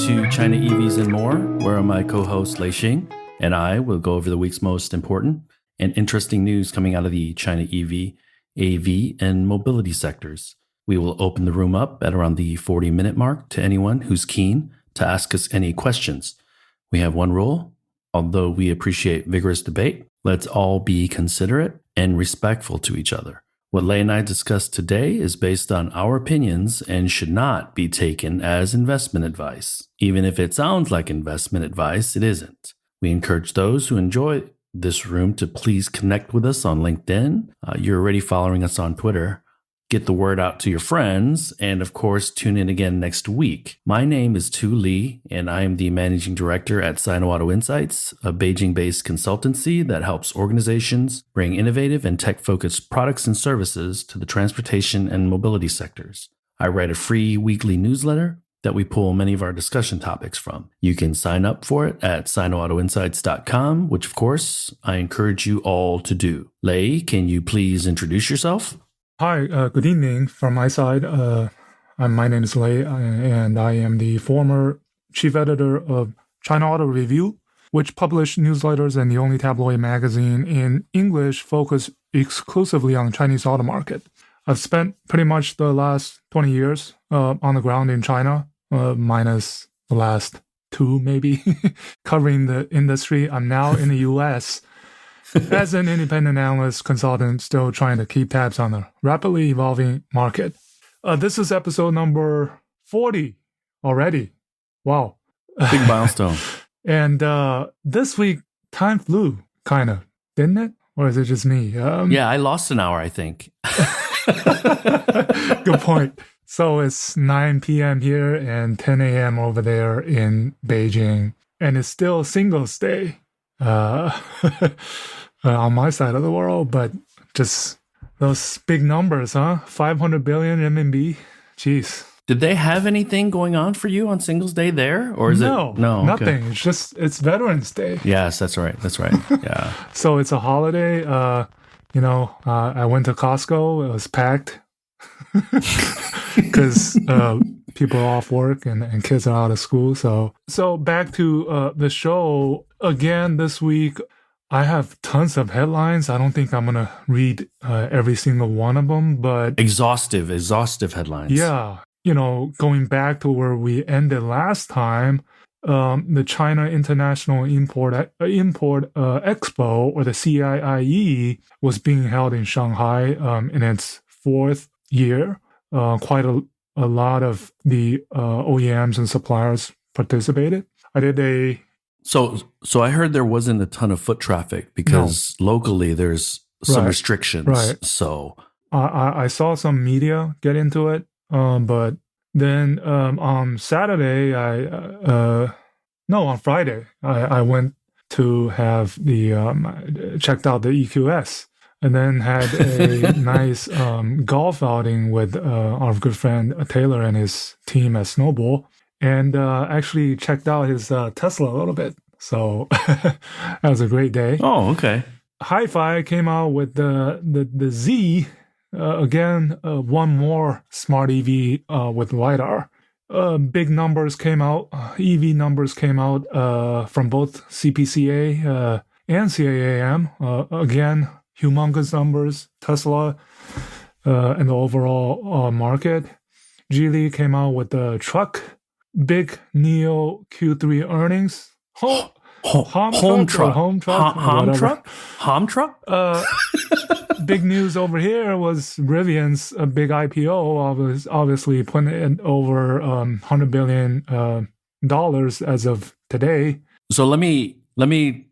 to China EVs and More, where my co-host Lei Tu and I will go over the week's most important and interesting news coming out of the China EV, AV, and mobility sectors. We will open the room up at around the 40-minute mark to anyone who's keen to ask us any questions. We have one rule. Although we appreciate vigorous debate, let's all be considerate and respectful to each other. What Lei and I discussed today is based on our opinions and should not be taken as investment advice. Even if it sounds like investment advice, it isn't. We encourage those who enjoy this room to please connect with us on LinkedIn. You're already following us on Twitter. Get the word out to your friends, and of course, tune in again next week. My name is Tu Li, and I am the Managing Director at China Auto Insights, a Beijing-based consultancy that helps organizations bring innovative and tech-focused products and services to the transportation and mobility sectors. I write a free weekly newsletter that we pull many of our discussion topics from. You can sign up for it at sinoautoinsights.com, which of course, I encourage you all to do. Lei, can you please introduce yourself? Hi, good evening from my side. My name is Lei, and I am the former chief editor of China Auto Review, which published newsletters and the only tabloid magazine in English focused exclusively on the Chinese auto market. I've spent pretty much the last 20 years on the ground in China, minus the last 2 maybe, covering the industry. I'm now in the U.S., as an independent analyst consultant, still trying to keep tabs on the rapidly evolving market. This is episode number 40 already. Wow. Big milestone. And this week, time flew, kind of, didn't it? Or is it just me? Yeah, I lost an hour, I think. Good point. So it's 9 p.m. here and 10 a.m. over there in Beijing. And it's still Singles Day. On my side of the world, but just those big numbers, huh? 500 billion RMB. Jeez. Did they have anything going on for you on Singles Day there? Or is no, nothing. Okay. It's Veterans Day. Yes, that's right. Yeah. So it's a holiday. I went to Costco. It was packed because people are off work and kids are out of school. So back to the show again this week. I have tons of headlines. I don't think I'm going to read every single one of them, but... Exhaustive headlines. Yeah. Going back to where we ended last time, the China International Import Expo, or the CIIE, was being held in Shanghai in its 4th year. Quite a lot of the OEMs and suppliers participated. I did a... So I heard there wasn't a ton of foot traffic because locally there's some restrictions. Right. So I saw some media get into it, but then on Saturday, on Friday, I went to have checked out the EQS, and then had a nice golf outing with our good friend Taylor and his team at Snowball. And actually checked out his Tesla a little bit. So that was a great day. Oh, okay. HiPhi came out with the Z. Again, one more smart EV with LiDAR. Big numbers came out. EV numbers came out from both CPCA and CAAM. Again, humongous numbers. Tesla and the overall market. Geely came out with the truck. Big NIO Q3 earnings. Home truck. Big news over here was Rivian's big IPO. Obviously, putting it over $100 billion as of today. So let me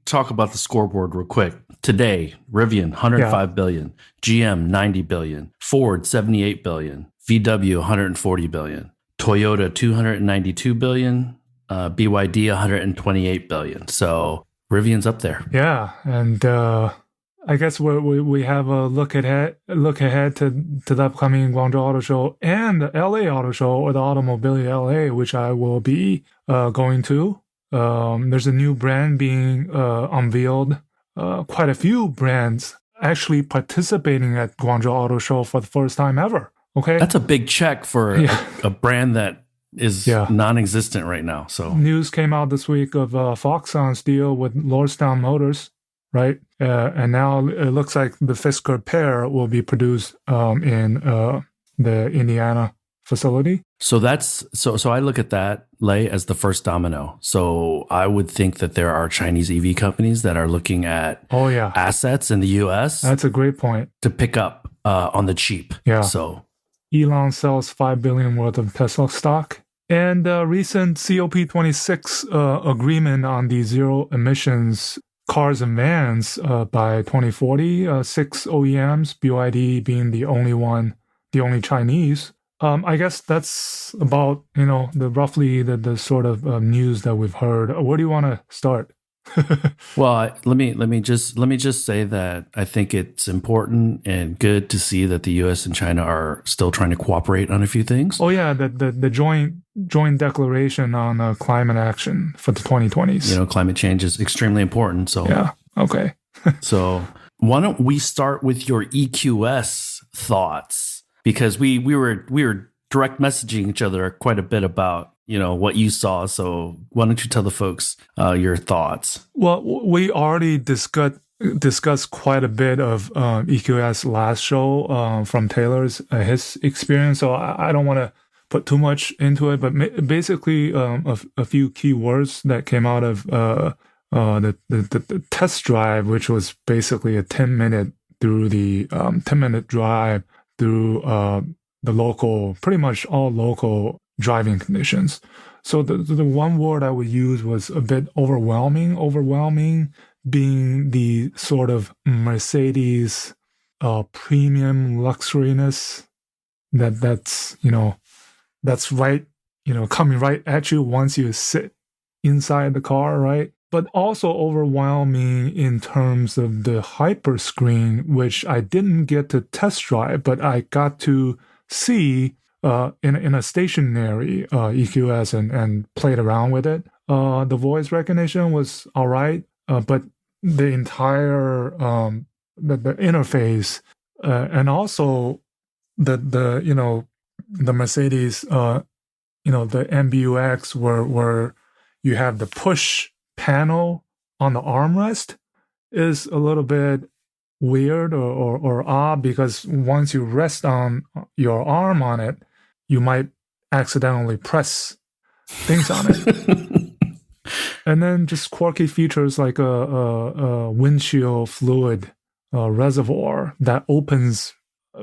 talk about the scoreboard real quick. Today, Rivian $105 billion, GM $90 billion, Ford $78 billion, VW $140 billion. Toyota $292 billion, BYD $128 billion. So Rivian's up there. Yeah, and I guess we have a look ahead to the upcoming Guangzhou Auto Show and the LA Auto Show, or the Automobility LA, which I will be going to. There's a new brand being unveiled. Quite a few brands actually participating at Guangzhou Auto Show for the first time ever. Okay, that's a big check for a brand that is Yeah. non-existent right now. So News came out this week of Foxconn's deal with Lordstown Motors, right? And now it looks like the Fisker pair will be produced in the Indiana facility. so I look at that, Lei, as the first domino. So I would think that there are Chinese EV companies that are looking at Oh yeah, assets in the US that's a great point. to pick up on the cheap. Yeah. So Elon sells $5 billion worth of Tesla stock. And recent COP26 agreement on the zero emissions cars and vans by 2040, 6 OEMs, BYD being the only Chinese. I guess that's about, roughly the sort of news that we've heard. Where do you want to start? well, let me just say that I think it's important and good to see that the U.S. and China are still trying to cooperate on a few things. Oh yeah, the joint declaration on climate action for the 2020s. Climate change is extremely important. So yeah, okay. So why don't we start with your EQS thoughts? Because we were direct messaging each other quite a bit about what you saw. So why don't you tell the folks your thoughts? Well, we already discussed quite a bit of EQS last show from Taylor's his experience. So I don't want to put too much into it, but basically a few key words that came out of the test drive, which was basically a 10-minute through the 10-minute drive through the local, pretty much all local driving conditions. So the one word I would use was a bit overwhelming. Overwhelming being the sort of Mercedes premium luxuriness that's right, coming right at you once you sit inside the car, right? But also overwhelming in terms of the hyper screen, which I didn't get to test drive, but I got to see in a stationary EQS and played around with it. The voice recognition was all right, but the entire the interface and also the Mercedes the MBUX where you have the push panel on the armrest is a little bit weird or odd, because once you rest on your arm on it, you might accidentally press things on it. And then just quirky features like a windshield fluid reservoir that opens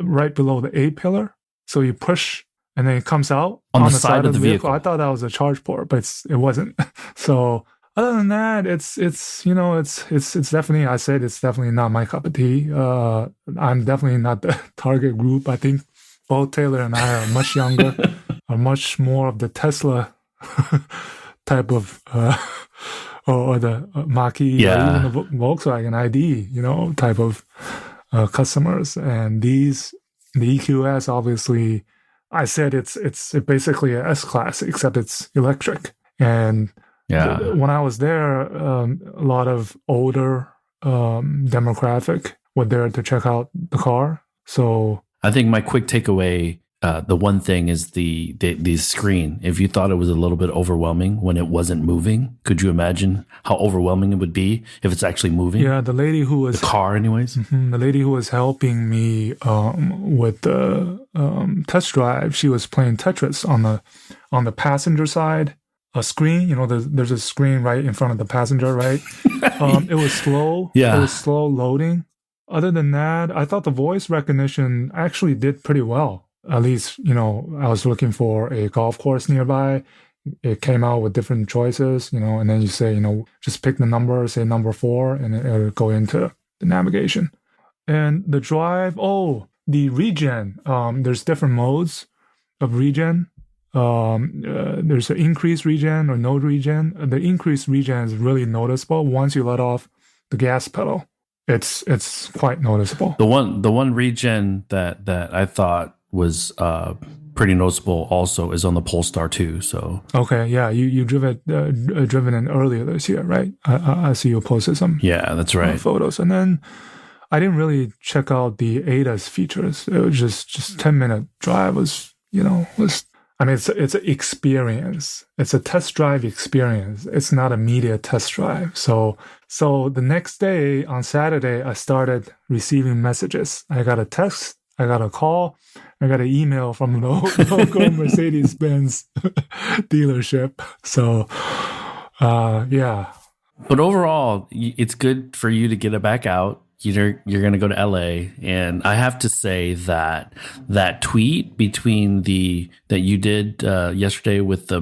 right below the A-pillar. So you push and then it comes out on the side of the vehicle. I thought that was a charge port, but it wasn't. So other than that, it's definitely, I said it's definitely not my cup of tea. I'm definitely not the target group. I think both Taylor and I are much younger, are much more of the Tesla type of, or the Mach-E, or even the Volkswagen ID, type of customers. And the EQS, obviously, I said it's basically a S-Class, except it's electric. And when I was there, a lot of older demographic were there to check out the car. So I think my quick takeaway, the one thing is the screen. If you thought it was a little bit overwhelming when it wasn't moving, could you imagine how overwhelming it would be if it's actually moving? Yeah, the lady who was the car, anyways. The lady who was helping me with the test drive, she was playing Tetris on the passenger side. A screen, there's a screen right in front of the passenger, right? It was slow. Yeah. It was slow loading. Other than that, I thought the voice recognition actually did pretty well. At least, I was looking for a golf course nearby. It came out with different choices, and then you say, just pick the number, say number 4, and it'll go into the navigation. And the drive, the regen. There's different modes of regen. There's an increased regen or no regen. The increased regen is really noticeable once you let off the gas pedal. It's quite noticeable. The one regen that I thought was pretty noticeable also is on the Polestar 2. So okay, yeah, you driven it earlier this year, right? I see you posted some that's right photos, and then I didn't really check out the ADAS features. It was just 10-minute drive was I mean, it's an experience. It's a test drive experience. It's not a media test drive. So the next day on Saturday, I started receiving messages. I got a text, I got a call, I got an email from the local Mercedes-Benz dealership. So, yeah. But overall, it's good for you to get it back out. You're going to go to LA, and I have to say that that tweet that you did yesterday with the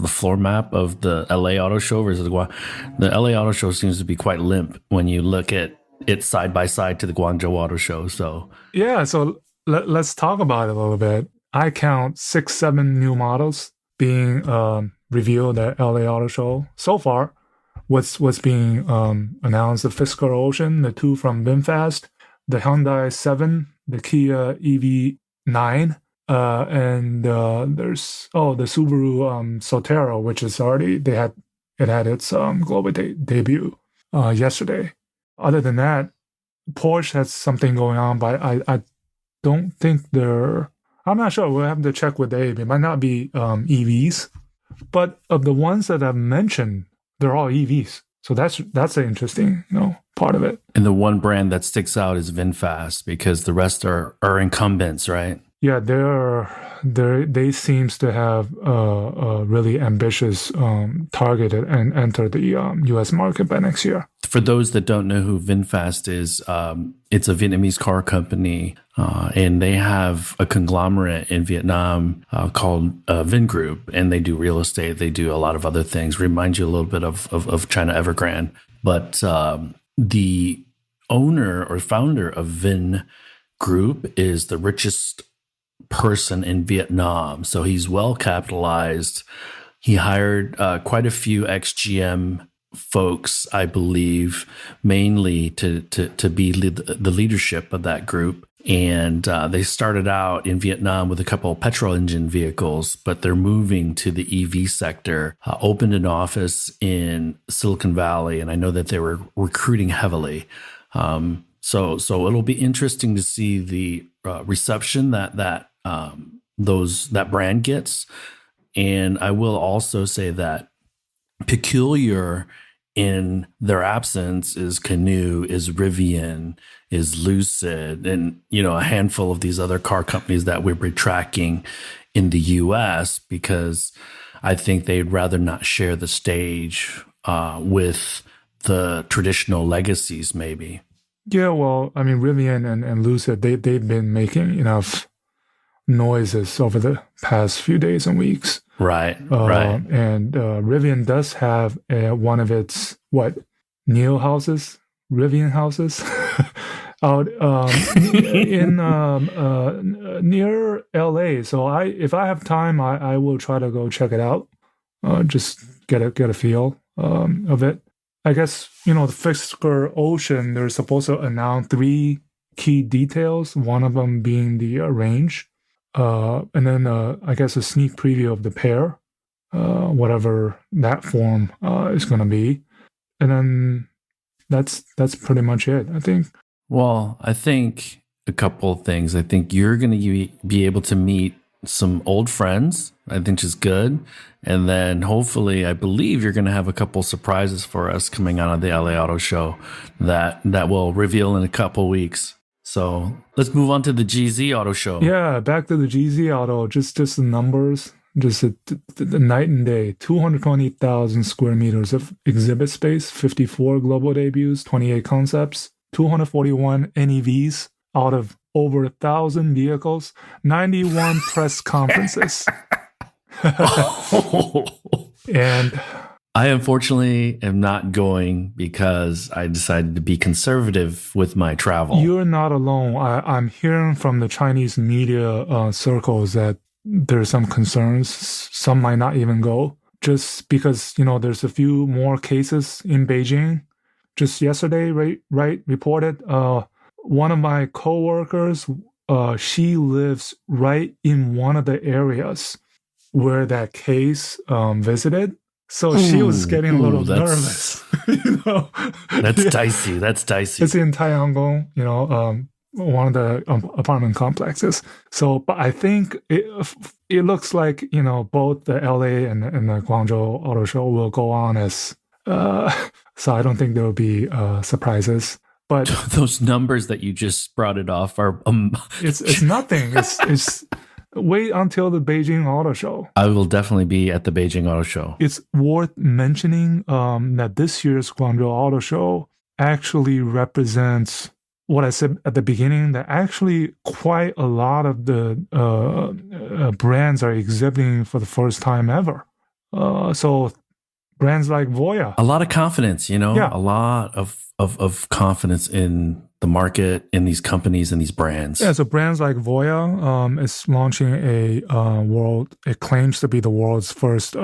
floor map of the LA Auto Show versus the LA Auto Show seems to be quite limp when you look at it side by side to the Guangzhou Auto Show. So yeah, so let's talk about it a little bit. I count 6-7 new models being revealed at LA Auto Show so far. What's being announced: the Fisker Ocean, the 2 from VinFast, the Hyundai 7, the Kia EV9, and there's the Subaru Sotero, which is already it had its global debut yesterday. Other than that, Porsche has something going on, but I don't think I'm not sure. We'll have to check with Abe. It might not be EVs, but of the ones that I've mentioned, they're all EVs. So that's an interesting, part of it. And the one brand that sticks out is VinFast because the rest are incumbents, right? Yeah, they seems to have a really ambitious target and enter the U.S. market by next year. For those that don't know who VinFast is, it's a Vietnamese car company, and they have a conglomerate in Vietnam called Vingroup, and they do real estate. They do a lot of other things. Remind you a little bit of China Evergrande. But the owner or founder of Vingroup is the richest person in Vietnam. So he's well capitalized. He hired quite a few ex-GM folks, I believe, mainly to be the leadership of that group. And they started out in Vietnam with a couple of petrol engine vehicles, but they're moving to the EV sector, opened an office in Silicon Valley, and I know that they were recruiting heavily. So it'll be interesting to see the reception that brand gets. And I will also say that peculiar in their absence is Canoe, is Rivian, is Lucid, and a handful of these other car companies that we're tracking in the U.S. because I think they'd rather not share the stage with the traditional legacies, maybe. Yeah, well, I mean, Rivian and Lucid, they've been making enough noises over the past few days and weeks. Right. And Rivian does have one of its NIO houses, Rivian houses, out in near LA. So if I have time, I will try to go check it out. Just get a feel of it. I guess the Fisker Ocean, they're supposed to announce 3 key details. One of them being the range. And then I guess a sneak preview of the Pair, whatever that form is going to be. And then that's pretty much it, I think. Well, I think a couple of things. I think you're going to be able to meet some old friends, I think is good. And then hopefully, I believe you're going to have a couple surprises for us coming out of the LA Auto Show that will reveal in a couple weeks. So let's move on to the GZ Auto Show. Yeah, back to the GZ Auto. Just the numbers, just the night and day. 220,000 square meters of exhibit space, 54 global debuts, 28 concepts, 241 NEVs out of over 1,000 vehicles, 91 press conferences. And I unfortunately am not going because I decided to be conservative with my travel. You're not alone. I'm hearing from the Chinese media circles that there's some concerns. Some might not even go just because, there's a few more cases in Beijing. Just yesterday, right, reported one of my coworkers, she lives right in one of the areas where that case visited. So she was getting a little nervous. That's dicey. That's dicey. It's in Taiyangong, one of the apartment complexes. So, but I think it looks like, both the LA and the Guangzhou Auto Show will go on as, so I don't think there will be surprises. But those numbers that you just brought it off are it's nothing. It's wait until the Beijing Auto Show. I will definitely be at the Beijing Auto Show. It's worth mentioning that this year's Guangzhou Auto Show actually represents what I said at the beginning, that actually quite a lot of the brands are exhibiting for the first time ever. So brands like Voya. A lot of confidence, Yeah. a lot of confidence in the market, in these companies, and these brands. Yeah, so brands like Voya is launching it claims to be the world's first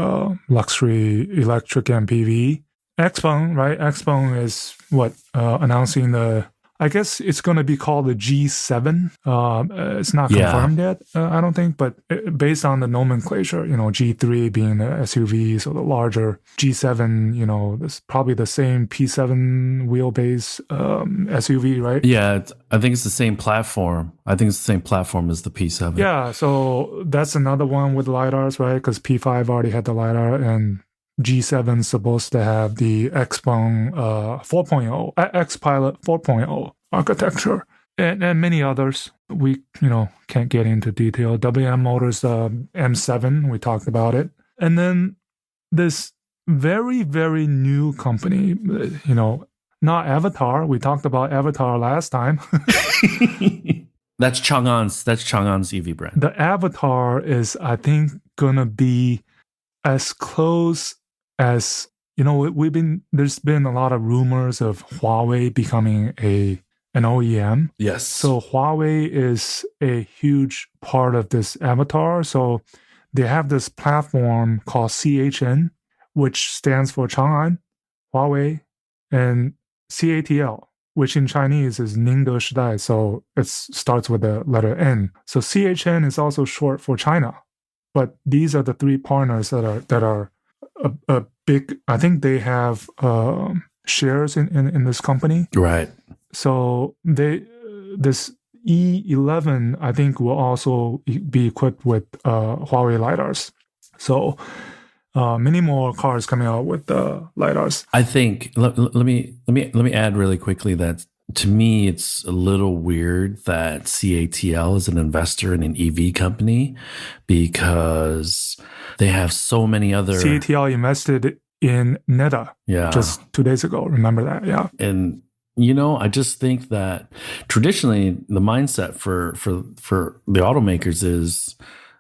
luxury electric MPV. XPeng, right? XPeng is announcing I guess it's going to be called the G7. It's not confirmed yet, I don't think, but based on the nomenclature, G3 being the SUV, so the larger G7, it's probably the same P7 wheelbase SUV, right? Yeah, I think it's the same platform. I think it's the same platform as the P7. Yeah, so that's another one with LiDARs, right? Because P5 already had the LiDAR, and G7 is supposed to have the XPeng 4.0, XPilot 4.0 architecture, and many others. We, can't get into detail. WM Motors M7, we talked about it. And then this very, very new company, not AVATR. We talked about AVATR last time. That's Changan's EV brand. The AVATR is, I think, going to be as close as, there's been a lot of rumors of Huawei becoming an OEM. Yes. So Huawei is a huge part of this AVATR. So they have this platform called CHN, which stands for Changan, Huawei, and CATL, which in Chinese is Ningde Shidai. So it starts with the letter N. So CHN is also short for China. But these are the three partners that are a big. I think they have shares in this company. Right. So this E11, I think, will also be equipped with Huawei LiDARs. So many more cars coming out with LiDARs. I think let me add really quickly that to me it's a little weird that CATL is an investor in an EV company because they have so many other. CATL invested in Neta just 2 days ago. Remember that? Yeah. And I just think that traditionally the mindset for the automakers is,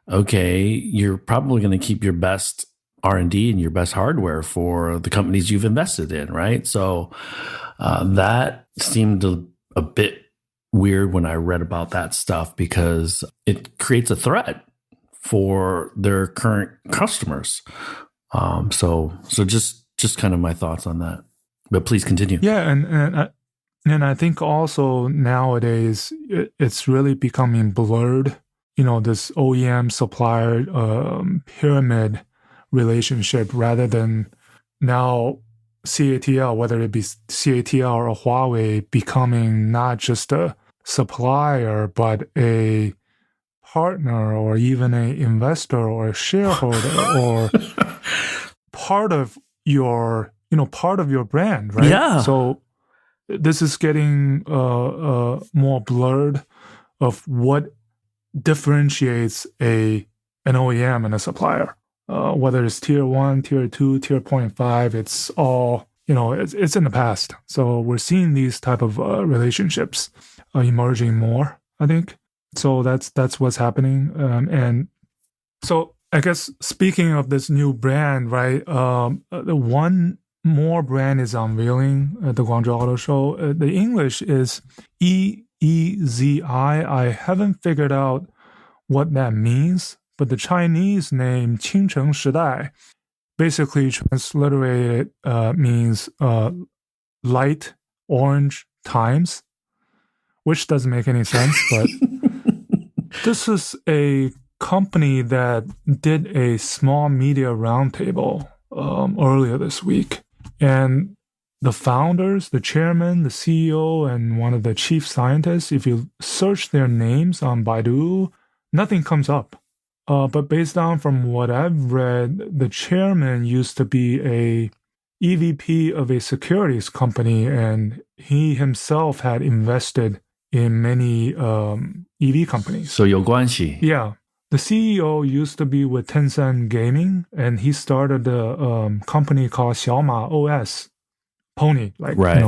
okay, you're probably going to keep your best R&D and your best hardware for the companies you've invested in, right? So that seemed a bit weird when I read about that stuff because it creates a threat for their current customers. So just kind of my thoughts on that. But please continue. Yeah, and I think also nowadays it's really becoming blurred. This OEM supplier pyramid relationship rather than now CATL, whether it be CATL or Huawei, becoming not just a supplier but a partner or even an investor or a shareholder or part of your brand, right? Yeah. So this is getting more blurred of what differentiates an OEM and a supplier. Whether it's tier 1, tier 2, tier 0.5, it's all, it's in the past. So we're seeing these type of relationships emerging more, I think. So that's what's happening. And so I guess speaking of this new brand, right, the one more brand is unveiling at the Guangzhou Auto Show. The English is EEZI. I haven't figured out what that means, but the Chinese name Qingcheng Shidai basically transliterated means light orange times, which doesn't make any sense, but this is a company that did a small media roundtable earlier this week. And the founders, the chairman, the CEO, and one of the chief scientists, if you search their names on Baidu, nothing comes up. But based on from what I've read, the chairman used to be a EVP of a securities company, and he himself had invested in many EV companies. So 有关系. Yeah. The CEO used to be with Tencent Gaming, and he started a company called Xiaoma OS. Pony, like, Right.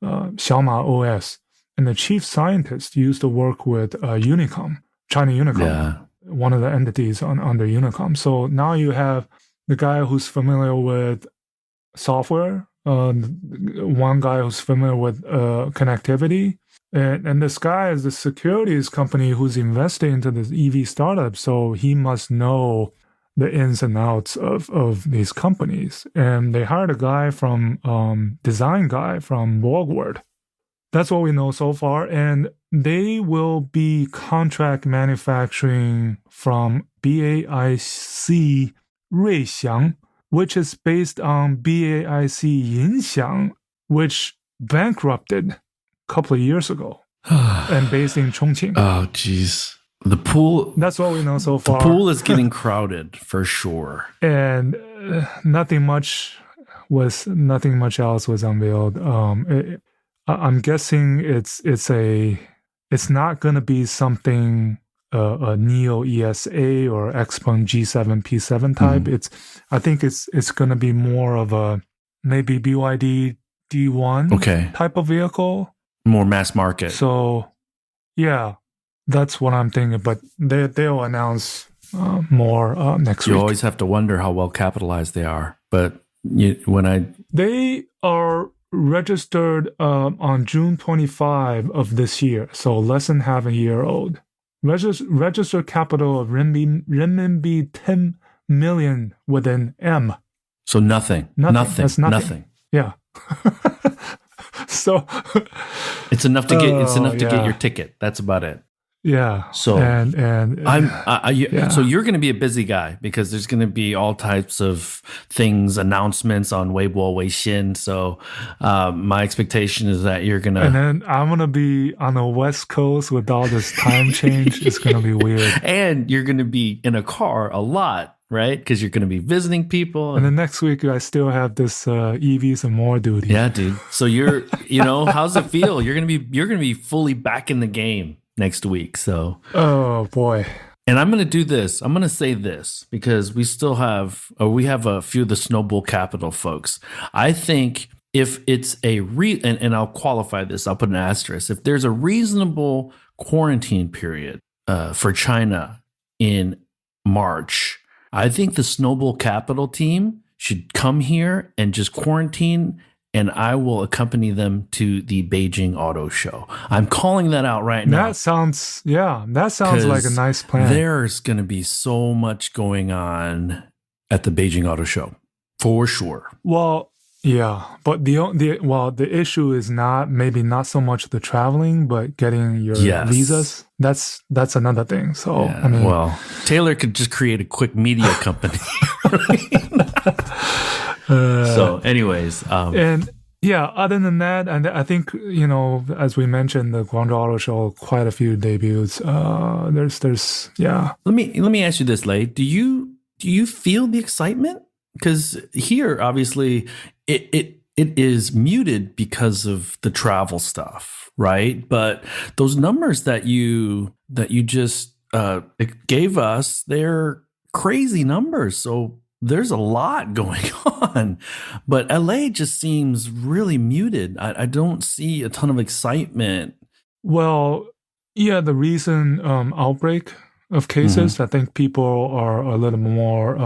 Xiaoma OS. And the chief scientist used to work with Unicom, China Unicom, Yeah. one of the entities under Unicom. So now you have the guy who's familiar with software, one guy who's familiar with connectivity, and this guy is the securities company who's investing into this EV startup. So he must know the ins and outs of these companies. And they hired a guy from design guy from Borgward. That's what we know so far. And they will be contract manufacturing from BAIC Ruixiang, which is based on BAIC Yinxiang, which bankrupted a couple of years ago and based in Chongqing. Oh, geez. The pool. That's what we know so far. The pool is getting crowded for sure. And nothing much else was unveiled. I'm guessing it's not going to be something a NIO ESA or Xpeng G7 P7 type. I think it's going to be more of a maybe BYD D1 type of vehicle. More mass market. So yeah, that's what I'm thinking. But they'll announce more next week. You always have to wonder how well capitalized they are. But they are registered on June 25 of this year, so less than half a year old. Registered capital of renminbi 10 million with an M. So nothing. That's nothing. Yeah. So it's enough to get your ticket. That's about it. Yeah. So so you're going to be a busy guy because there's going to be all types of things, announcements on Weibo, Weixin. So my expectation is that you're going to... And then I'm going to be on the West Coast with all this time change. It's going to be weird. And you're going to be in a car a lot, right? Because you're going to be visiting people. And then next week, I still have this EVs and more duty. Yeah, dude. So you're, how's it feel? You're going to be fully back in the game next week. So, oh boy. And I'm going to do this. I'm going to say this because we have a few of the Snowball Capital folks. I think if it's and I'll qualify this, I'll put an asterisk. If there's a reasonable quarantine period for China in March, I think the Snowball Capital team should come here and just quarantine, and I will accompany them to the Beijing Auto Show. I'm calling that out right now. That sounds like a nice plan. There's going to be so much going on at the Beijing Auto Show, for sure. Well, yeah, but the issue is not so much the traveling, but getting your visas. That's another thing. So yeah, I mean, Taylor could just create a quick media company. So anyways, and yeah, other than that, and I think, as we mentioned, the Guangzhou Auto Show, quite a few debuts. There's Let me ask you this, Lei. Do you feel the excitement? Because here, obviously, it is muted because of the travel stuff, right? But those numbers that you just gave us, they're crazy numbers. So there's a lot going on, but LA just seems really muted. I don't see a ton of excitement. Well, yeah, the recent outbreak of cases, I think people are a little more,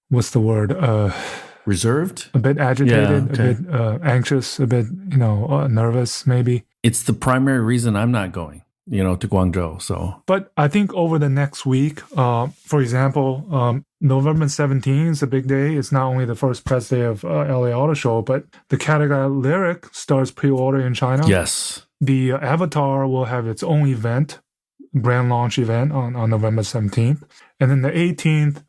what's the word? Reserved? A bit agitated, a bit anxious, a bit, nervous maybe. It's the primary reason I'm not going, to Guangzhou. So, but I think over the next week, for example, November 17th is a big day. It's not only the first press day of LA Auto Show, but the category Lyric starts pre-order in China. Yes. The AVATR will have its own event, brand launch event on November 17th. And then the 18th,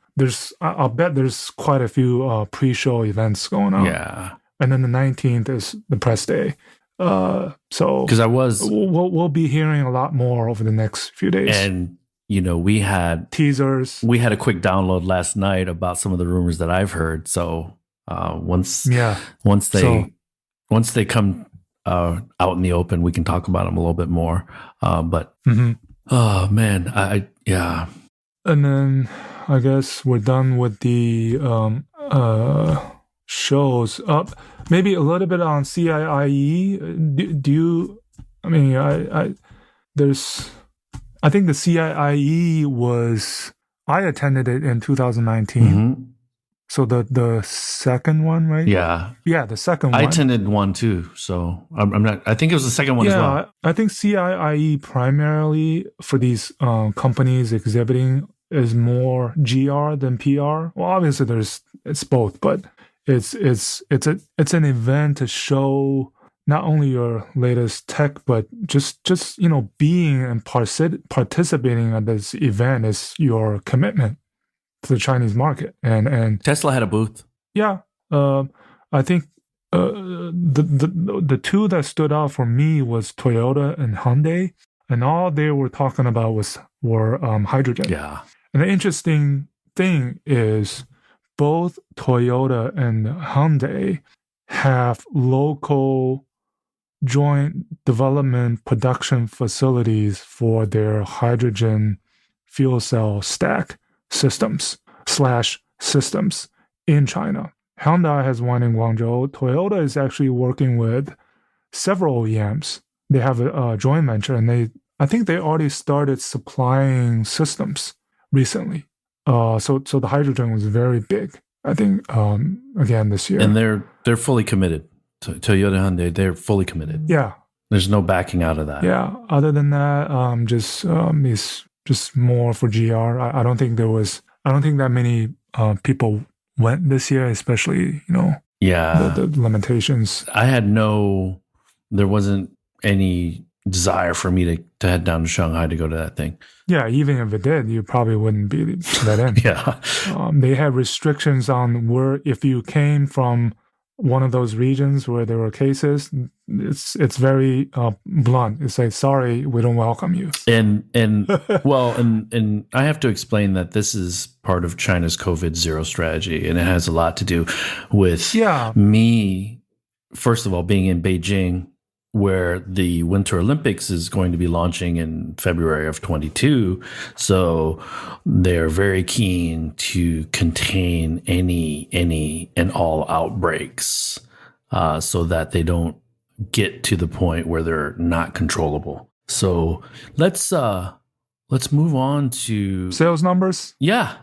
I'll bet there's quite a few pre-show events going on. Yeah. and then the 19th is the press day. So Because I was, we'll be hearing a lot more over the next few days. and we had teasers. We had a quick download last night about some of the rumors that I've heard. So once they come out in the open, we can talk about them a little bit more. But oh man, yeah. And then I guess we're done with the shows. Maybe a little bit on CIIE. Do you? I mean, I think the CIIE was, I attended it in 2019. Mm-hmm. So the second one, right? Yeah, the second one. I attended one too, so I'm not. I think it was the second one as well. I think CIIE primarily for these companies exhibiting is more GR than PR. Well, obviously it's both, but it's an event to show not only your latest tech, but just being and participating at this event is your commitment to the Chinese market. And Tesla had a booth. Yeah, I think the two that stood out for me was Toyota and Hyundai, and all they were talking about were hydrogen. Yeah, and the interesting thing is both Toyota and Hyundai have local joint development production facilities for their hydrogen fuel cell stack systems in China. Hyundai has one in Guangzhou. Toyota is actually working with several OEMs. They have a joint venture, and I think they already started supplying systems recently. So the hydrogen was very big, I think, again this year. And they're fully committed. Toyota Hyundai, they're fully committed. Yeah. There's no backing out of that. Yeah. Other than that, it's just more for GR. I don't think that many people went this year, especially, the limitations. There wasn't any desire for me to head down to Shanghai to go to that thing. Yeah, even if it did, you probably wouldn't be let in. Yeah. They have restrictions on if you came from one of those regions where there were cases, it's very blunt. It's like, sorry, we don't welcome you. And I have to explain that this is part of China's COVID zero strategy, and it has a lot to do with me, first of all, being in Beijing, where the Winter Olympics is going to be launching in February of 22. So they're very keen to contain any and all outbreaks so that they don't get to the point where they're not controllable. So let's move on to sales numbers. Yeah,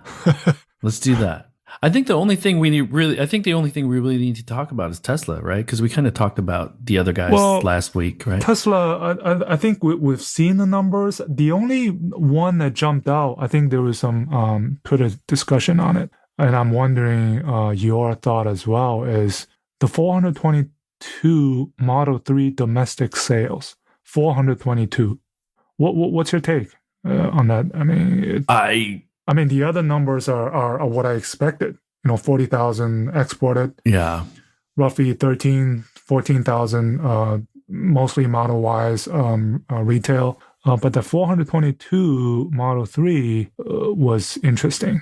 let's do that. I think the only thing we really need to talk about is Tesla, right? Because we kind of talked about the other guys last week, right? Tesla, I think we've seen the numbers. The only one that jumped out, I think there was some Twitter discussion on it, and I'm wondering your thought as well, is the 422 Model 3 domestic sales. 422. What's your take on that? I mean, the other numbers are what I expected. 40,000 exported. Yeah. Roughly 14,000, mostly Model Ys retail. But the 422 Model 3 was interesting.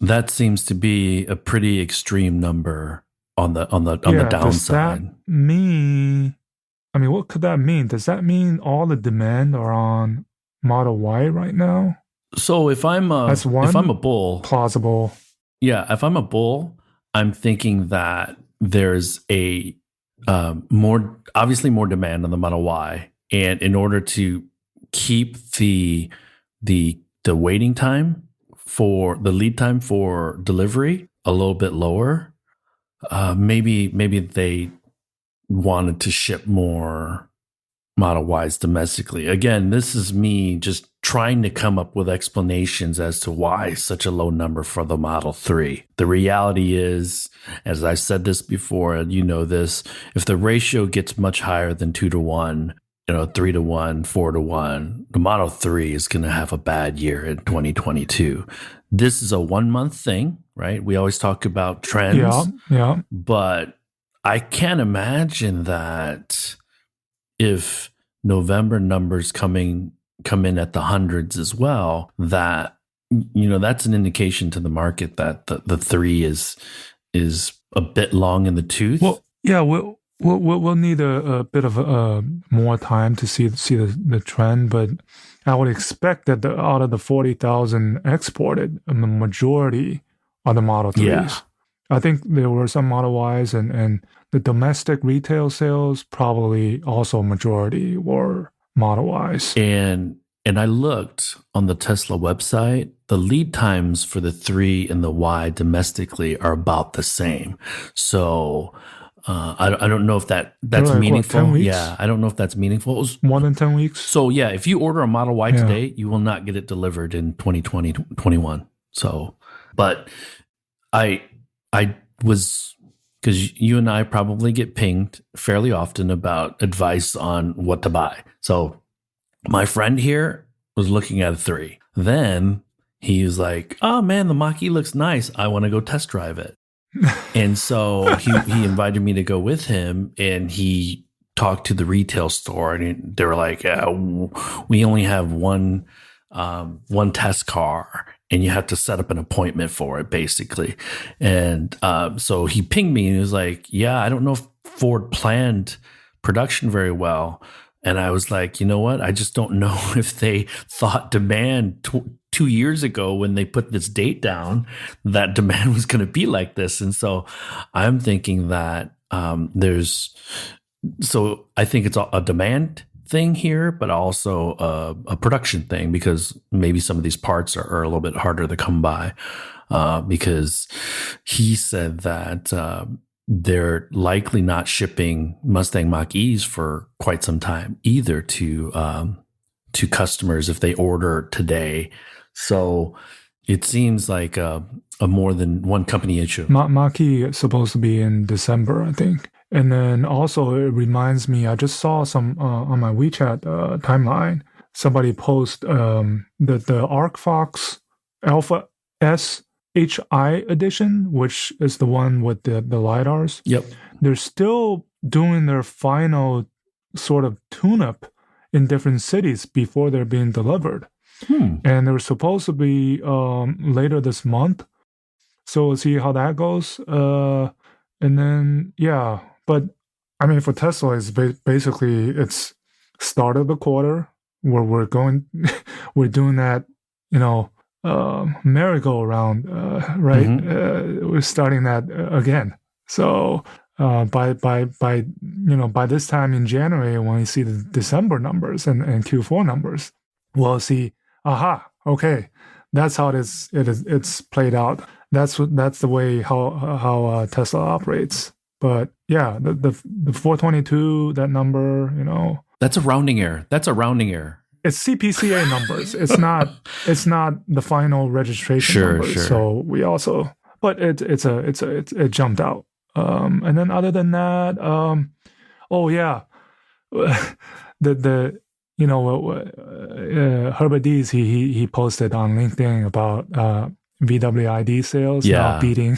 That seems to be a pretty extreme number on the downside. Does that mean? What could that mean? Does that mean all the demand are on Model Y right now? So if I'm a bull, plausible. Yeah, if I'm a bull, I'm thinking that there's a obviously more demand on the Model Y, and in order to keep the waiting time for the lead time for delivery a little bit lower, maybe they wanted to ship more Model Ys domestically. Again, this is me just trying to come up with explanations as to why such a low number for the Model 3. The reality is, as I've said this before, and you know this, if the ratio gets much higher than 2-to-1, 3-to-1, 4-to-1, the Model 3 is going to have a bad year in 2022. This is a 1 month thing, right? We always talk about trends. Yeah. But I can't imagine that if November numbers come in at the hundreds as well, that that's an indication to the market that the three is a bit long in the tooth. Well, yeah, we'll need a bit of more time to see the trend, but I would expect that out of the 40,000 exported, the majority are the Model 3s. Yeah. I think there were some Model Ys, and the domestic retail sales probably also majority were Model Ys. And I looked on the Tesla website, the lead times for the 3 and the Y domestically are about the same. So I don't know if that's like, meaningful. What, 10 weeks? Yeah, I don't know if that's meaningful. More than 10 weeks? So yeah, if you order a Model Y today, you will not get it delivered in 2020, 21. So, but I was, because you and I probably get pinged fairly often about advice on what to buy. So my friend here was looking at a 3. Then he was like, "Oh man, the Mach-E looks nice. I want to go test drive it." And so he invited me to go with him, and he talked to the retail store, and they were like, "We only have one test car, and you have to set up an appointment for it, basically." And so he pinged me, and he was like, "Yeah, I don't know if Ford planned production very well." And I was like, you know what? I just don't know if they thought demand 2 years ago when they put this date down, that demand was going to be like this. And so I'm thinking that so I think it's a demand thing here, but also a production thing, because maybe some of these parts are a little bit harder to come by, because he said that they're likely not shipping Mustang Mach-E's for quite some time either to customers if they order today. So it seems like a more than one company issue. Mach-E is supposed to be in December, I think. And then also it reminds me, I just saw some on my WeChat timeline, somebody post the ArcFox Alpha S HI edition, which is the one with the LiDARs. Yep. They're still doing their final sort of tune-up in different cities before they're being delivered. And they're supposed to be later this month. So we'll see how that goes. And then, yeah. But, I mean, for Tesla, it's basically, it's start of the quarter where we're doing that, merry-go-round, right? Mm-hmm. We're starting that again. So by this time in January, when we see the December numbers and Q4 numbers, we'll see, okay, that's how it's played out. That's the way how Tesla operates. But yeah, the 422, that number, that's a rounding error. It's CPCA numbers. It's not the final registration numbers. Sure. So we also, but it jumped out. And then other than that, Herbert Dees, he posted on LinkedIn about VWID sales now beating.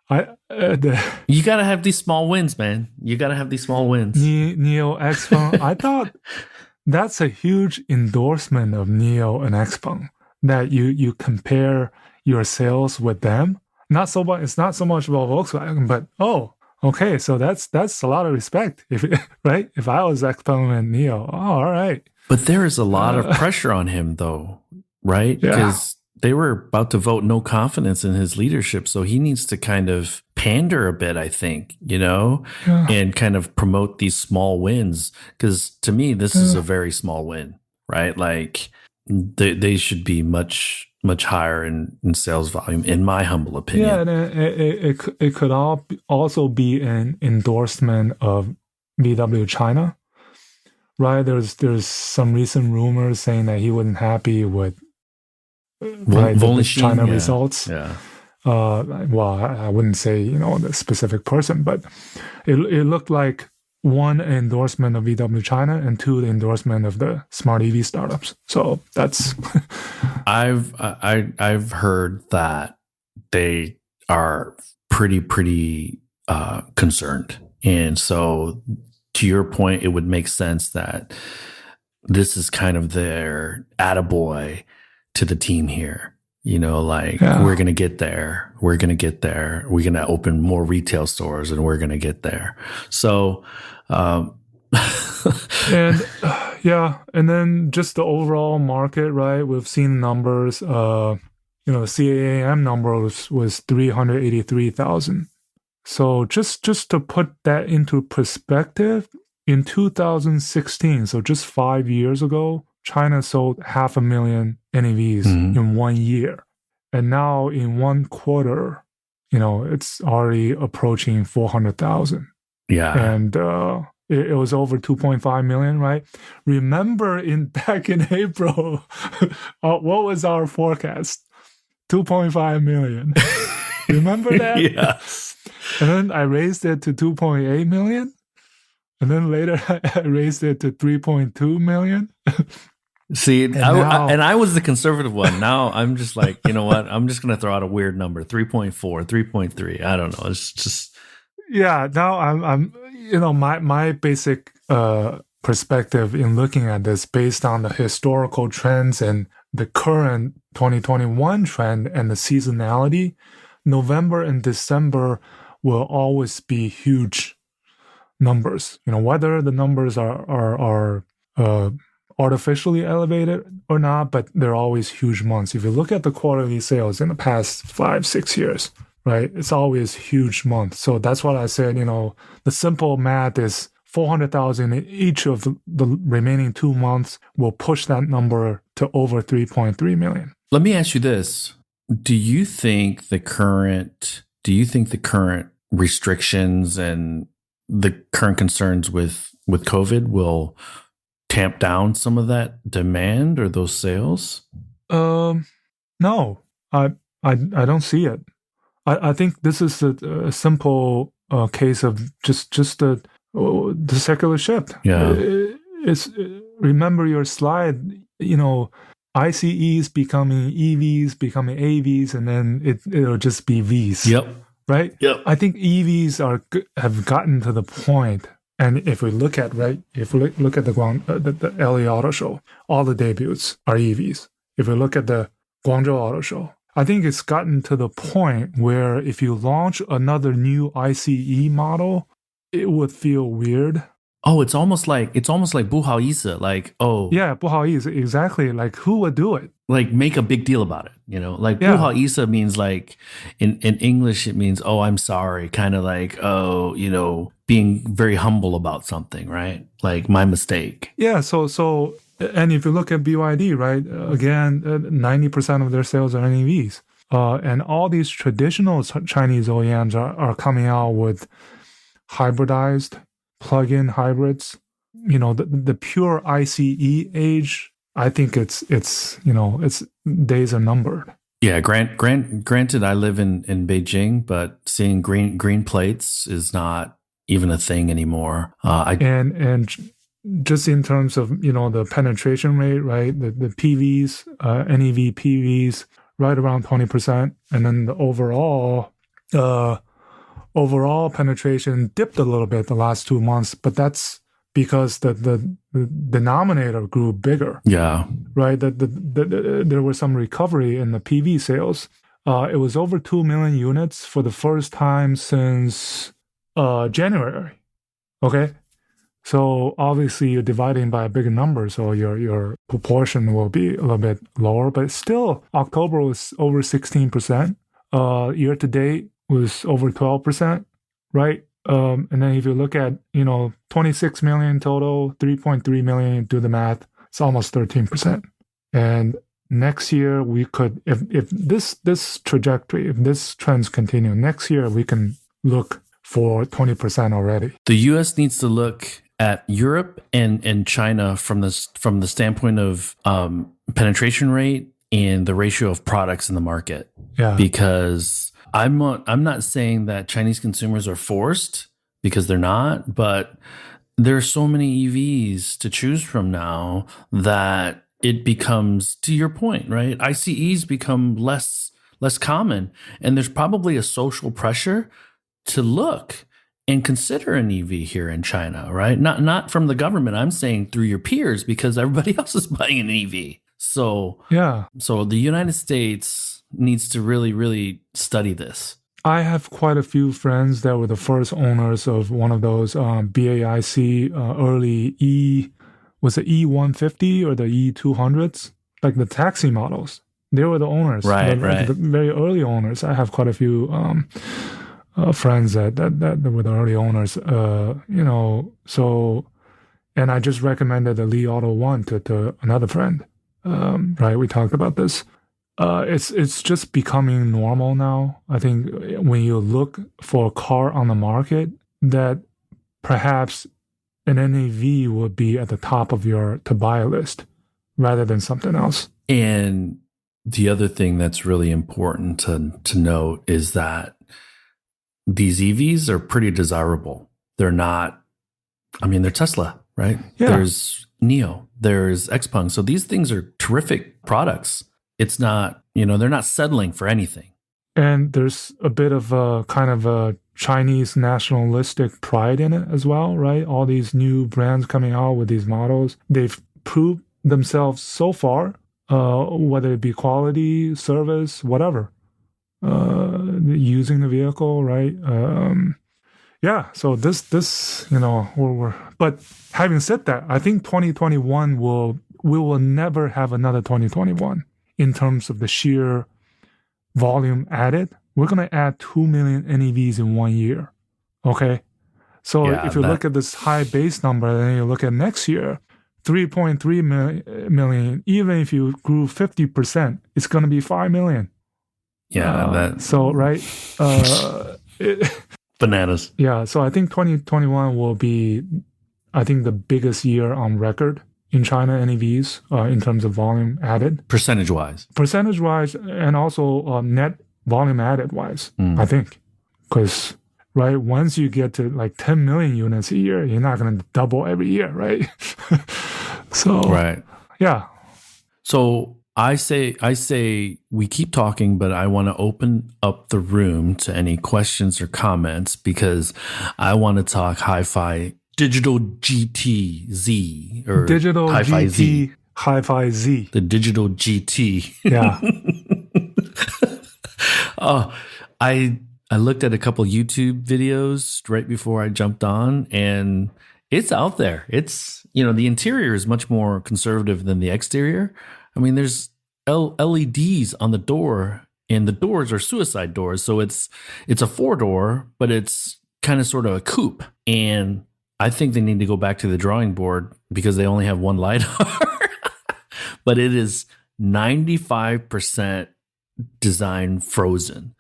You gotta have these small wins, man. You gotta have these small wins. NIO Xpeng. I thought that's a huge endorsement of NIO and Xpeng, that you compare your sales with them. It's not so much about Volkswagen, but okay, so that's a lot of respect, right? If I was Xpeng and NIO, all right. But there is a lot of pressure on him, though, right? Because they were about to vote no confidence in his leadership, so he needs to kind of pander a bit, I think, and kind of promote these small wins. Because to me, this is a very small win, right? Like they should be much higher in sales volume, in my humble opinion. Yeah, and it could also be an endorsement of VW China, right? There's some recent rumors saying that he wasn't happy with the China results. Yeah. Well, I wouldn't say the specific person, but it looked like, one, endorsement of VW China, and two, the endorsement of the smart EV startups. So that's I've heard that they are pretty concerned. And so, to your point, it would make sense that this is kind of their attaboy to the team here. Like we're Yeah. going to get there. We're going to get there. We're going to open more retail stores and we're going to get there. So, And yeah, and then just the overall market, right? We've seen numbers. The CAAM number was 383,000. So just to put that into perspective, in 2016, so just 5 years ago, China sold 500,000 NEVs in 1 year. And now in 1 quarter, it's already approaching 400,000. yeah. And it was over 2.5 million, right? Remember back in April, what was our forecast? 2.5 million. Remember that? Yeah. And then I raised it to 2.8 million. And then later I raised it to 3.2 million. See, And I was the conservative one. Now I'm just like, you know what? I'm just going to throw out a weird number, 3.4, 3.3. I don't know. It's just. Yeah, now I'm my basic perspective in looking at this based on the historical trends and the current 2021 trend and the seasonality, November and December will always be huge numbers. Whether the numbers are artificially elevated or not, but they're always huge months. If you look at the quarterly sales in the past 5-6 years, right, it's always huge month. So that's what I said. The simple math is 400,000 in each of the remaining 2 months will push that number to over 3.3 million. Let me ask you this. Do you think the current restrictions and the current concerns with COVID will tamp down some of that demand or those sales? No, I don't see it. I think this is a simple case of just the secular shift. Yeah. Remember your slide. ICEs becoming EVs, becoming AVs, and then it'll just be Vs. Yep. Right. Yep. I think EVs have gotten to the point. And if we look at the LA Auto Show, all the debuts are EVs. If we look at the Guangzhou Auto Show, I think it's gotten to the point where if you launch another new ICE model, it would feel weird. Oh, it's almost like 不好意思, like, oh. Yeah, 不好意思, exactly. Like, who would do it? Like, make a big deal about it, Like, 不好意思 means like, in English, it means, oh, I'm sorry. Kind of like, oh, being very humble about something, right? Like, my mistake. Yeah, so and if you look at BYD, right, again, 90% of their sales are NEVs. And all these traditional Chinese OEMs are coming out with hybridized plug-in hybrids. The pure ICE age, I think it's days are numbered. Yeah, granted, I live in Beijing, but seeing green plates is not even a thing anymore. And just in terms of the penetration rate, right? The PVs, NEV PVs, right around 20%, and then the overall penetration dipped a little bit the last 2 months, but that's because the denominator grew bigger. Yeah. Right. There was some recovery in the PV sales. It was over 2 million units for the first time since January. Okay. So obviously you're dividing by a bigger number, so your proportion will be a little bit lower, but still October was over 16%. Year to date was over 12%, right? And then if you look at, 26 million total, 3.3 million, do the math, it's almost 13%. And next year we could, if this trajectory, if this trends continue, next year we can look for 20% already. The U.S. needs to look at Europe and China from the standpoint of penetration rate and the ratio of products in the market. Yeah. Because I'm not saying that Chinese consumers are forced, because they're not, but there are so many EVs to choose from now that it becomes, to your point, right? ICEs become less common, and there's probably a social pressure to look and consider an EV here in China, right? Not from the government. I'm saying through your peers because everybody else is buying an EV. So Yeah. so the United States needs to really, really study this. I have quite a few friends that were the first owners of one of those BAIC early was it E150 or the E200s, like the taxi models. They were the owners, Right, the right. very early owners. I have quite a few friends that were the early owners. So, and I just recommended the Li Auto One to another friend. Right, we talked about this. It's just becoming normal now. I think when you look for a car on the market, that perhaps an NEV would be at the top of your to buy list rather than something else. And the other thing that's really important to note is that these EVs are pretty desirable. They're not, I mean, they're Tesla, right? Yeah. There's NIO, there's Xpeng. So these things are terrific products. It's not, they're not settling for anything. And there's a bit of a kind of a Chinese nationalistic pride in it as well, right? All these new brands coming out with these models, they've proved themselves so far, whether it be quality, service, whatever, using the vehicle, right? Yeah, so this, but having said that, I think 2021 we will never have another 2021 in terms of the sheer volume added. We're going to add 2 million NEVs in 1 year. Okay. So if you look at this high base number, then you look at next year, 3.3 million, even if you grew 50%, it's going to be 5 million. Yeah. So, right. Bananas. Yeah. So I think 2021 will be, I think, the biggest year on record in China NEVs in terms of volume added. Percentage-wise, and also net volume added wise, I think. Because, right, once you get to like 10 million units a year, you're not going to double every year, right? So, right. Yeah. So I say we keep talking, but I want to open up the room to any questions or comments because I want to talk HiPhi Digital GT Z or Digital HiPhi GT Z. HiPhi Z. The Digital GT. Yeah. I looked at a couple YouTube videos right before I jumped on, and it's out there. It's, the interior is much more conservative than the exterior. I mean, there's LEDs on the door, and the doors are suicide doors. So it's a 4-door, but it's kind of sort of a coupe. And I think they need to go back to the drawing board because they only have one LiDAR. But it is 95% design frozen.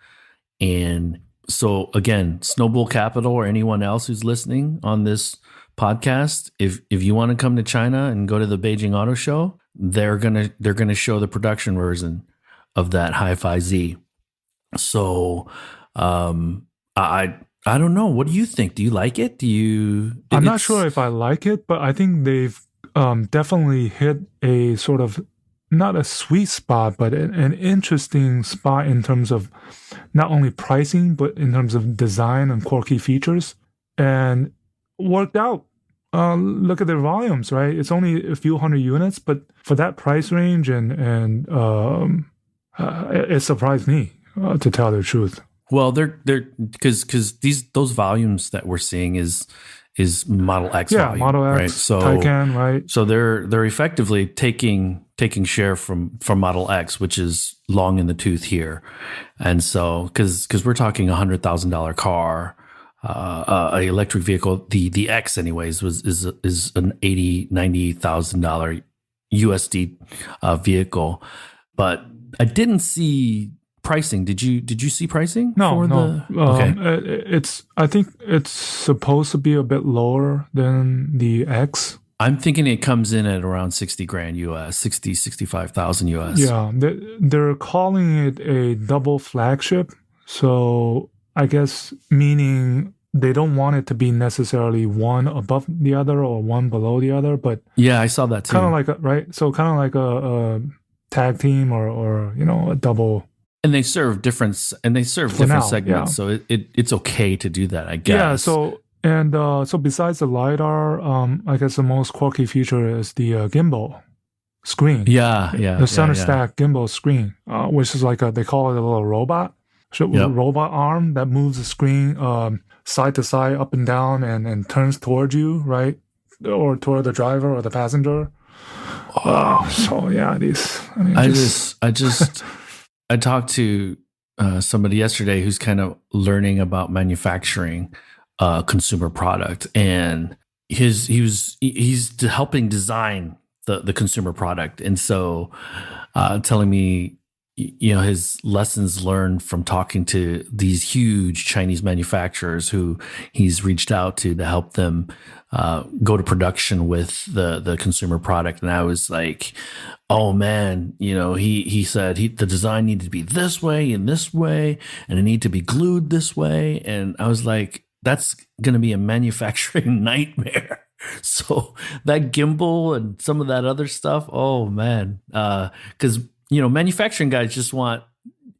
And so again, Snowball Capital or anyone else who's listening on this podcast, if you want to come to China and go to the Beijing Auto Show, they're gonna show the production version of that HiPhi Z. So I don't know. What do you think? Do you like it? I'm not sure if I like it, but I think they've definitely hit a sort of not a sweet spot, but an interesting spot in terms of not only pricing, but in terms of design and quirky features, and worked out. Look at their volumes, right? It's only a few hundred units, but for that price range, and it surprised me to tell the truth. Well, they're because those volumes that we're seeing is Model X volume, Model X, right? So Taycan, right? So they're effectively taking share from Model X, which is long in the tooth here, and so because we're talking $100,000 car, a electric vehicle, the X anyways is an $90,000 USD vehicle, but I didn't see pricing. Did you see pricing? No. Okay. I think it's supposed to be a bit lower than the X. I'm thinking it comes in at around $60,000 US, 65,000 US. Yeah, they're calling it a double flagship. So I guess meaning they don't want it to be necessarily one above the other or one below the other, but yeah, I saw that too. Kind of like a tag team or a double And they serve different For now, segments, so it's okay to do that, I guess. Yeah. So besides the lidar, I guess the most quirky feature is the gimbal screen. The center stack gimbal screen, which is like they call it a little robot. Robot arm that moves the screen side to side, up and down, and turns towards you, right, or toward the driver or the passenger. So yeah, I talked to somebody yesterday who's kind of learning about manufacturing consumer product, and he's helping design the consumer product, and so telling me, his lessons learned from talking to these huge Chinese manufacturers who he's reached out to help them go to production with the consumer product. And I was like, oh man, he said the design needed to be this way and this way, and it needed to be glued this way. And I was like, that's going to be a manufacturing nightmare. So that gimbal and some of that other stuff, oh man, because manufacturing guys just want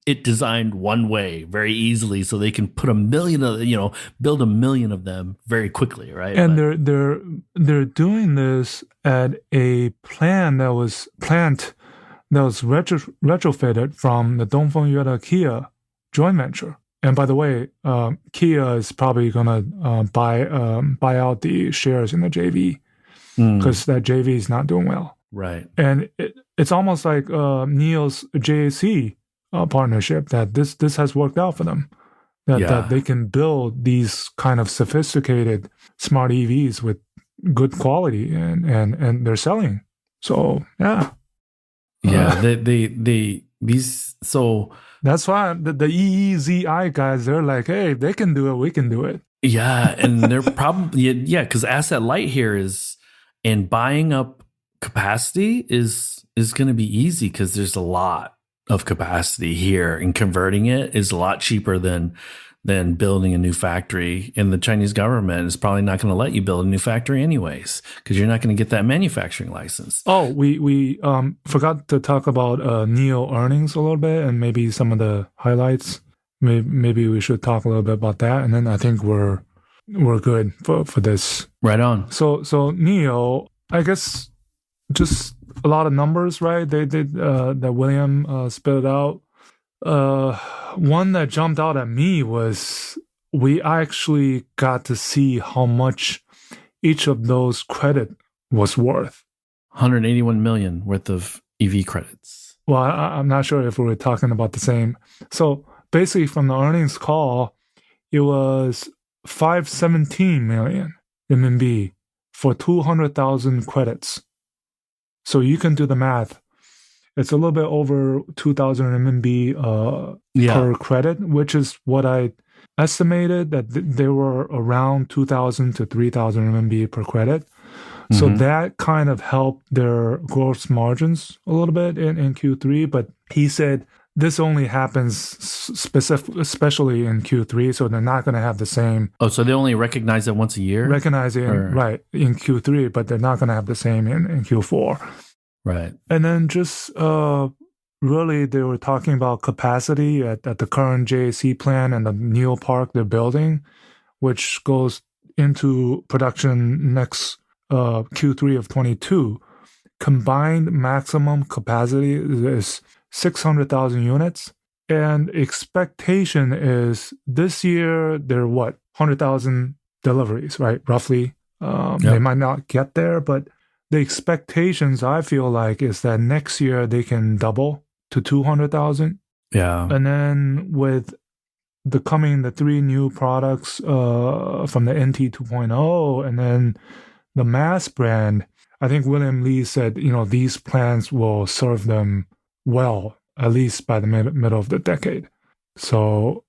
it designed one way very easily, so they can put build 1 million of them very quickly, right? And they're doing this at a plant that was retrofitted from the Dongfeng Yueta Kia joint venture. And by the way, Kia is probably gonna buy out the shares in the JV because that JV is not doing well. Right. And it's almost like NIO's JAC partnership that this has worked out for them. That they can build these kind of sophisticated smart EVs with good quality and they're selling. So yeah. So that's why the EEZI guys, they're like, hey, if they can do it, we can do it. Yeah, and they're probably because asset light here is, and buying up capacity is going to be easy because there's a lot of capacity here, and converting it is a lot cheaper than building a new factory. And the Chinese government is probably not going to let you build a new factory anyways because you're not going to get that manufacturing license. Oh, we forgot to talk about NIO earnings a little bit and maybe some of the highlights. Maybe we should talk a little bit about that, and then I think we're good for this. Right on. So NIO, I guess, just a lot of numbers, right? They did that William spit out. One that jumped out at me was we actually got to see how much each of those credit was worth. 181 million worth of EV credits. Well, I'm not sure if we were talking about the same. So basically, from the earnings call, it was 517 million RMB for 200,000 credits. So you can do the math. It's a little bit over 2,000 RMB per credit, which is what I estimated that they were around 2,000 to 3,000 RMB per credit. Mm-hmm. So that kind of helped their gross margins a little bit in Q3. But he said this only happens especially in Q3, so they're not going to have the same. Oh, so they only recognize it once a year? Recognize it, right, in Q3, but they're not going to have the same in Q4. Right. And then just really they were talking about capacity at the current JAC plant and the NIO park they're building, which goes into production next Q3 of 22. Combined maximum capacity is 600,000 units. And expectation is this year, they're 100,000 deliveries, right? Roughly. They might not get there, but the expectations, I feel like, is that next year they can double to 200,000. Yeah. And then with the 3 new products from the NT 2.0 and then the mass brand, I think William Li said, these plans will serve them well, at least by the middle of the decade. So,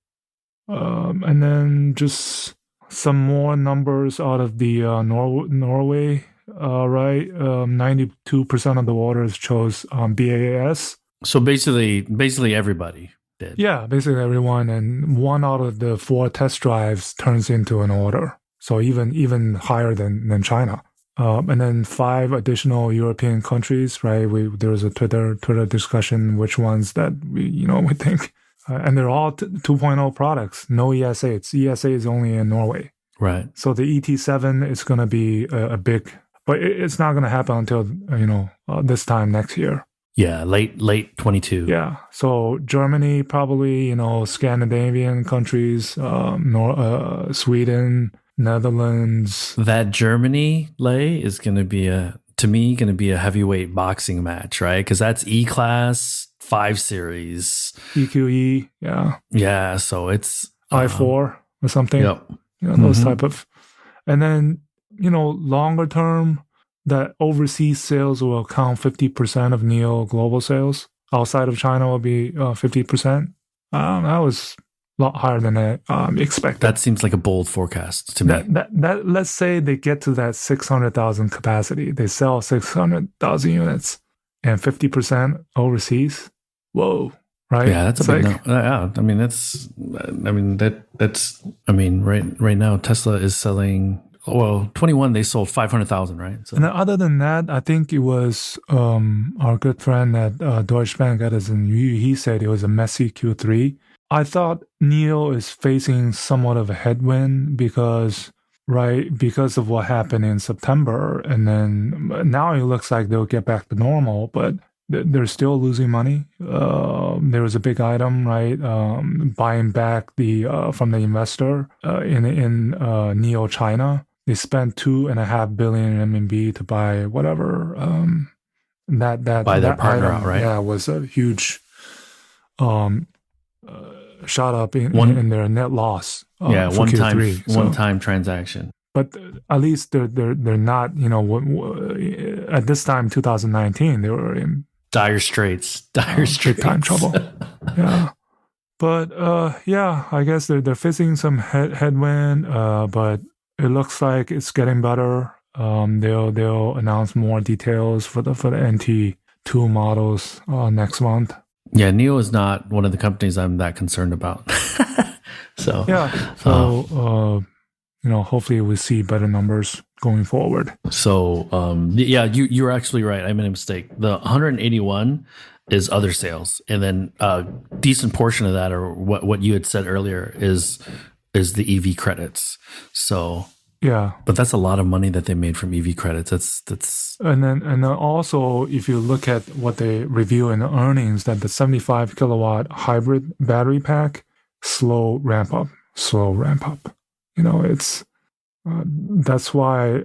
and then just some more numbers out of the Norway. Right, 92% of the orders chose BAS. So basically everybody did. Yeah, basically everyone, and 1 out of the 4 test drives turns into an order. So even higher than China. And then 5 additional European countries. Right, there was a Twitter discussion which ones that we think and they're all 2.0 products. No ES8s. ES8 is only in Norway. Right. So the ET7 is going to be a big, but it's not going to happen until this time next year. Yeah, late 22. Yeah. So Germany, probably, Scandinavian countries, Sweden, Netherlands. That Germany Lei is going to be a heavyweight boxing match, right? Because that's E-Class 5 Series. EQE, yeah. Yeah, so it's I4 or something. Yep. Those type of. And then, longer term, that overseas sales will account 50% of NIO global sales. Outside of China will be 50%. That was a lot higher than I expected. That seems like a bold forecast to me. That let's say they get to that 600,000 capacity. They sell 600,000 units and 50% overseas. Whoa. Right? Yeah, that's a big no. Yeah, right now Tesla is selling. Well, 21 they sold 500,000, right? So. And then other than that, I think it was our good friend at Deutsche Bank, Edison. He said it was a messy Q3. I thought NIO is facing somewhat of a headwind because of what happened in September, and then now it looks like they'll get back to normal, but they're still losing money. There was a big item, right? Buying back from the investor in NIO China. They spent 2.5 billion RMB to buy whatever buy their partner item, out, right? Yeah, was a huge shot up in their net loss. One-time transaction. But at least they're not, at this time, 2019, they were in dire straits, big time trouble. Yeah. But I guess they're facing some headwind, but it looks like it's getting better. They'll announce more details for the NT2 models next month. Yeah, NIO is not one of the companies I'm that concerned about. So hopefully we see better numbers going forward. So you're actually right. I made a mistake. The 181 is other sales, and then a decent portion of that, or what you had said earlier, is the EV credits. So yeah, but that's a lot of money that they made from EV credits. That's and then also if you look at what they review in the earnings, that the 75 kilowatt hybrid battery pack, slow ramp up. It's that's why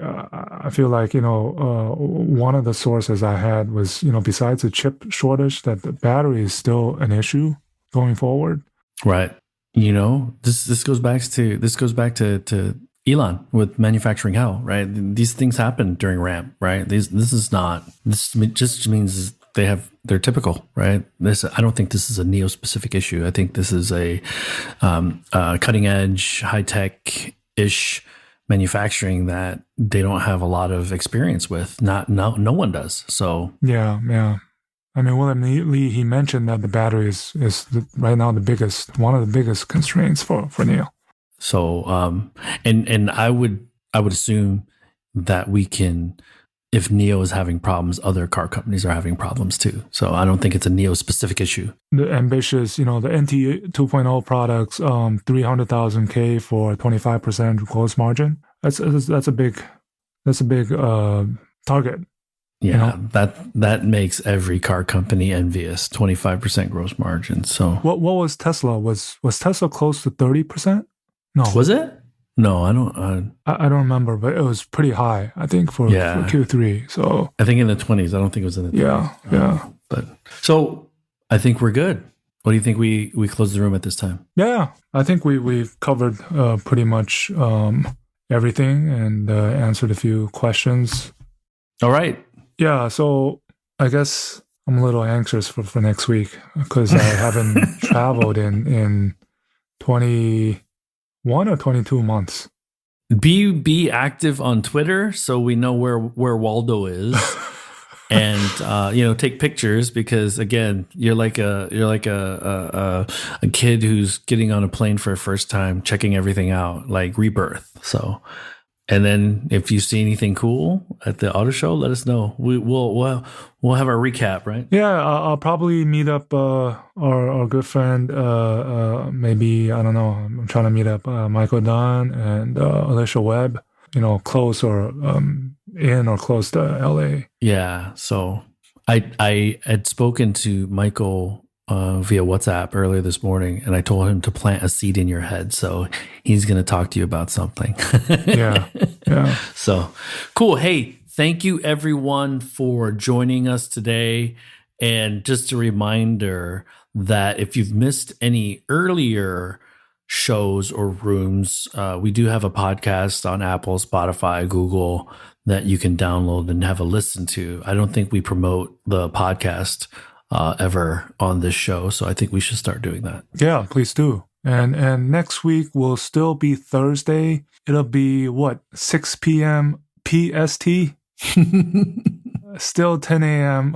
I feel like one of the sources I had was besides the chip shortage, that the battery is still an issue going forward. Right. This goes back to Elon with manufacturing hell, right? These things happen during ramp, right? This just means they're typical, right? I don't think this is a NIO specific issue. I think this is a cutting edge, high tech ish manufacturing that they don't have a lot of experience with. No one does. So yeah. I mean, William Lee, he mentioned that the battery is right now one of the biggest constraints for NIO. So and I would assume that we can. If NIO is having problems, other car companies are having problems too. So I don't think it's a NIO specific issue. The ambitious, the NT 2.0 products, 300,000 K for 25% gross margin. That's a big target. Yeah, that makes every car company envious. 25% gross margin. So what was Tesla? Was Tesla close to 30%? No, was it? No, I don't. I don't remember, but it was pretty high, I think, for Q3. So I think in the 20s. I don't think it was in the 20s. Yeah. But so I think we're good. What do you think we close the room at this time? Yeah, I think we've covered pretty much everything and answered a few questions. All right. Yeah, so I guess I'm a little anxious for next week because I haven't traveled in 21 or 22 months. Be active on Twitter so we know where Waldo is, and take pictures, because again you're like a kid who's getting on a plane for a first time, checking everything out, like rebirth. So And then if you see anything cool at the auto show, let us know. We'll have our recap, right? Yeah, I'll probably meet up our good friend. Maybe I don't know. I'm trying to meet up Michael Dunn and Alicia Webb. Close or in or close to LA. Yeah. So I had spoken to Michael via WhatsApp earlier this morning, and I told him to plant a seed in your head. So he's going to talk to you about something. Yeah. So cool. Hey, thank you everyone for joining us today. And just a reminder that if you've missed any earlier shows or rooms, we do have a podcast on Apple, Spotify, Google that you can download and have a listen to. I don't think we promote the podcast ever on this show, so I think we should start doing that. Yeah, please do. And next week will still be Thursday. It'll be 6 p.m. PST. Still 10 a.m.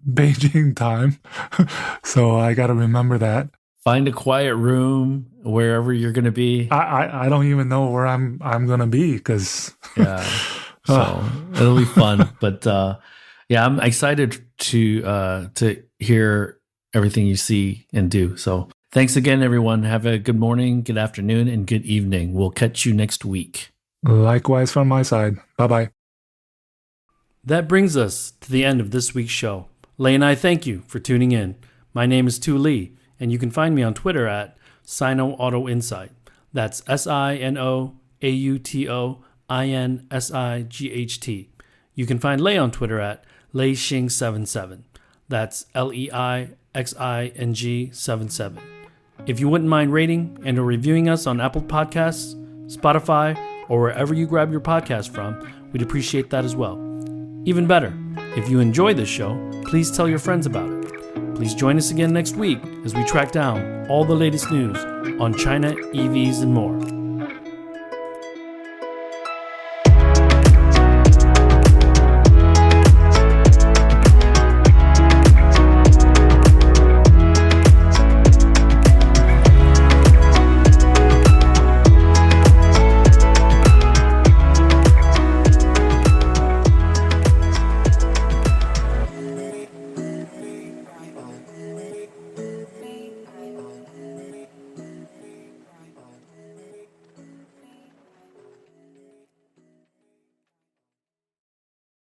Beijing time. So I got to remember that. Find a quiet room wherever you're going to be. I don't even know where I'm going to be because yeah. So it'll be fun, but yeah, I'm excited to hear everything you see and do. So thanks again, everyone. Have a good morning, good afternoon, and good evening. We'll catch you next week. Likewise from my side. Bye-bye. That brings us to the end of this week's show. Lei and I thank you for tuning in. My name is Tu Lee, and you can find me on Twitter at Sino Auto Insight. That's SinoAutoInsight. You can find Lei on Twitter at LeiXing77. That's LEIXING77. If you wouldn't mind rating and or reviewing us on Apple Podcasts, Spotify, or wherever you grab your podcast from, we'd appreciate that as well. Even better, if you enjoy this show, please tell your friends about it. Please join us again next week as we track down all the latest news on China, EVs, and more.